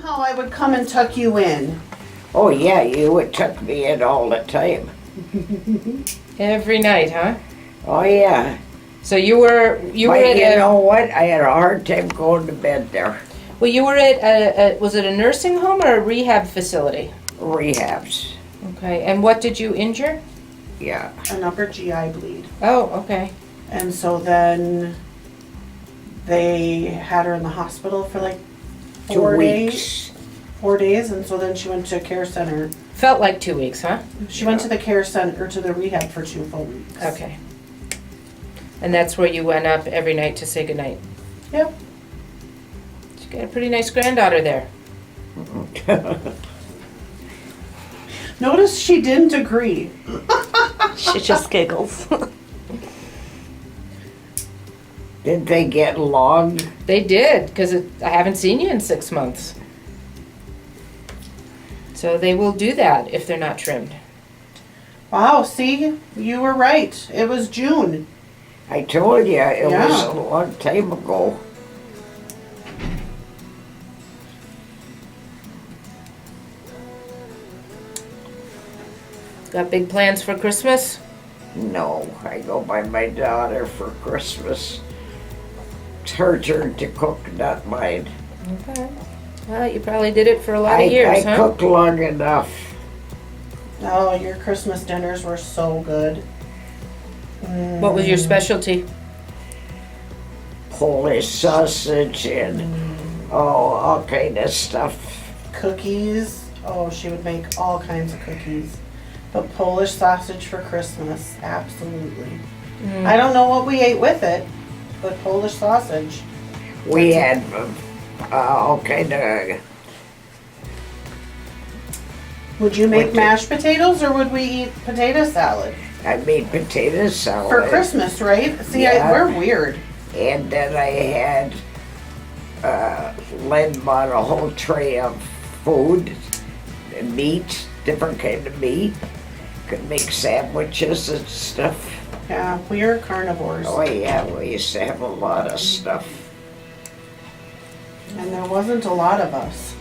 Somehow I would come and tuck you in. Oh yeah, you would tuck me in all the time. Every night, huh? Oh yeah. So you were But at you know what? I had a hard time going to bed there. well, you were at was it a nursing home or a rehab facility? Rehabs. Okay, and what did you injure? Yeah. An upper GI bleed. Oh, okay. And so then they had her in the hospital for like 2 4 weeks. days. 4 days, and so then she went to a care center. Felt like 2 weeks, huh? She went to the care center, or to the rehab for 2 full weeks. Okay. And that's where you went up every night to say goodnight. Yep. You got a pretty nice granddaughter there. Notice she didn't agree. She just giggles. Did they get along? They did, because I haven't seen you in 6 months. So they will do that if they're not trimmed. Wow, see? You were right. It was June. I told you, it was Yeah. a long time ago. Got big plans for Christmas? No, I go by my daughter for Christmas. It's her turn to cook, not mine. Okay. Well, you probably did it for a lot of years, I huh? cooked long enough. Oh, your Christmas dinners were so good. What was your specialty? Polish sausage and all kind of stuff. Cookies. Oh, she would make all kinds of cookies. But Polish sausage for Christmas, absolutely. I don't know what we ate with it, but Polish sausage. We had all kind of. Would you make What mashed potatoes or would we eat potato salad? I made potato salad. For Christmas, right? See, Yeah. we're weird. And then I had Len bought a whole tray of food, meat, different kind of meat. Could make sandwiches and stuff. Yeah, we are carnivores. Oh yeah, we used to have a lot of stuff. And there wasn't a lot of us.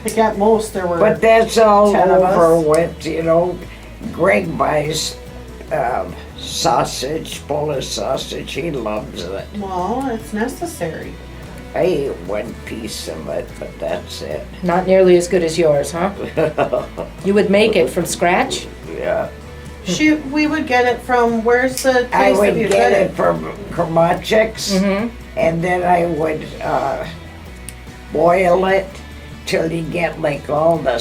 Like at most there were. But that's all 10 of us. over with, you know. Greg buys sausage, Polish sausage. He loves it. Well, it's necessary. I eat one piece of it, but that's it. Not nearly as good as yours, huh? You would make it from scratch? Yeah. We would get it from, where's the place I that would you get get it from Kromachik's, and then I would boil it till you get like all the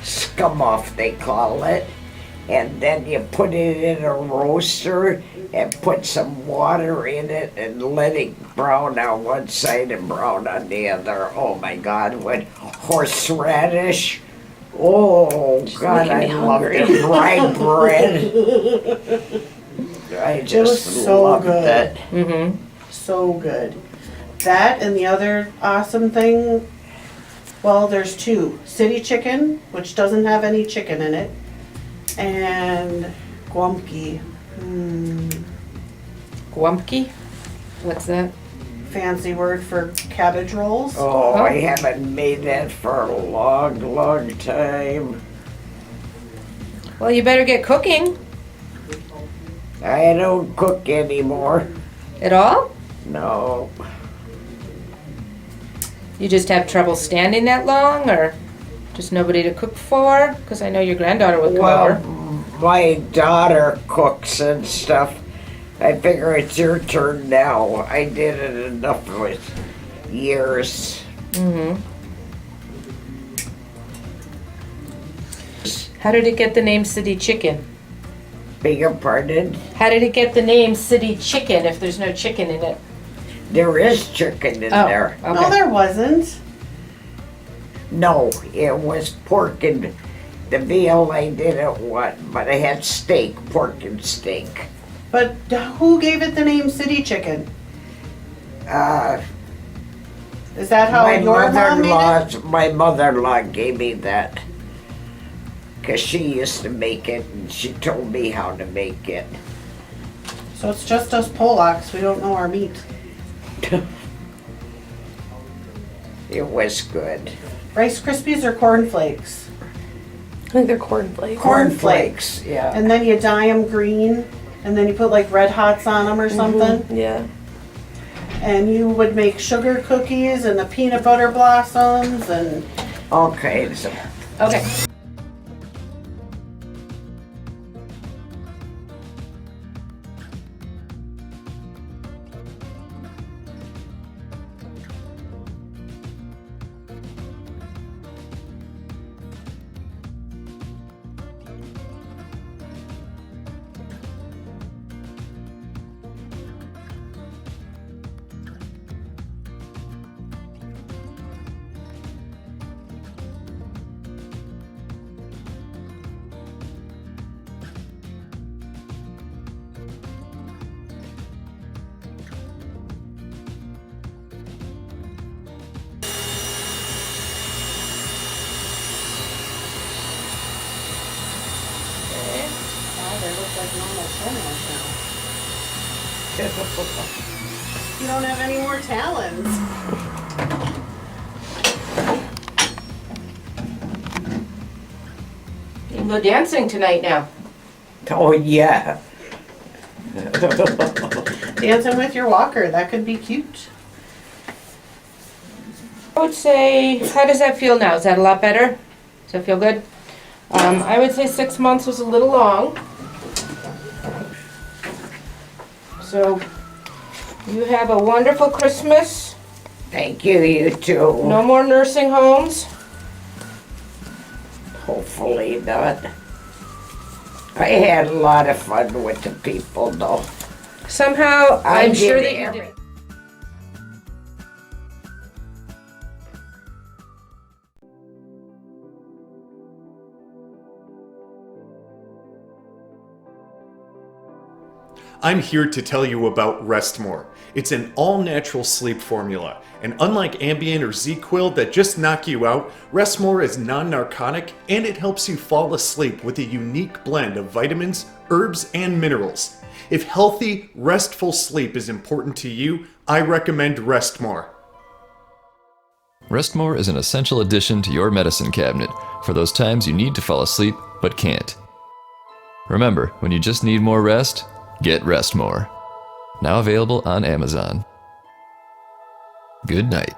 scum off, they call it. And then you put it in a roaster and put some water in it and let it brown on one side and brown on the other. Oh my God, with horseradish. Oh God, I making me love hungry. it. Fried bread. I was just so loved good. it. Mm-hmm. So good. That and the other awesome thing, well, there's two. City chicken, which doesn't have any chicken in it, and guamki. Guamki? What's that? Fancy word for cabbage rolls. Oh, I haven't made that for a long, long time. Well, you better get cooking. I don't cook anymore. At all? No. You just have trouble standing that long, or just nobody to cook for? Because I know your granddaughter would come Well, over. my daughter cooks and stuff. I figure it's your turn now. I did it enough with years. Mm-hmm. How did it get the name City Chicken? Beg your pardon? How did it get the name City Chicken if there's no chicken in it? There is chicken in Oh, there. okay. No, there wasn't. No, it was pork and the veal I didn't want, but I had steak, pork and steak. But who gave it the name City Chicken? Uh, Is that how your mom made it? My mother-in-law gave me that. Because she used to make it and she told me how to make it. So it's just us Polacks. We don't know our meat. It was good. Rice Krispies or Corn Flakes? I think they're cornflakes. Cornflakes. Yeah. And then you dye them green, and then you put like Red Hots on them or something. Yeah. And you would make sugar cookies and the peanut butter blossoms and All kinds of. Okay. wow, they look like normal toenails now. You don't have any more talons. You can go dancing tonight now. Oh, yeah. Dancing with your walker, that could be cute. I would say, how does that feel now? Is that a lot better? Does that feel good? I would say 6 months was a little long. So, you have a wonderful Christmas. Thank you, you too. No more nursing homes. Hopefully not. I had a lot of fun with the people, though. Somehow, I I'm sure did that you every- did. I'm here to tell you about Rest More. It's an all-natural sleep formula, and unlike Ambien or Z-Quil that just knock you out, Rest More is non-narcotic and it helps you fall asleep with a unique blend of vitamins, herbs, and minerals. If healthy, restful sleep is important to you, I recommend Rest More. Restmore is an essential addition to your medicine cabinet for those times you need to fall asleep but can't. Remember, when you just need more rest, get Restmore. Now available on Amazon. Good night.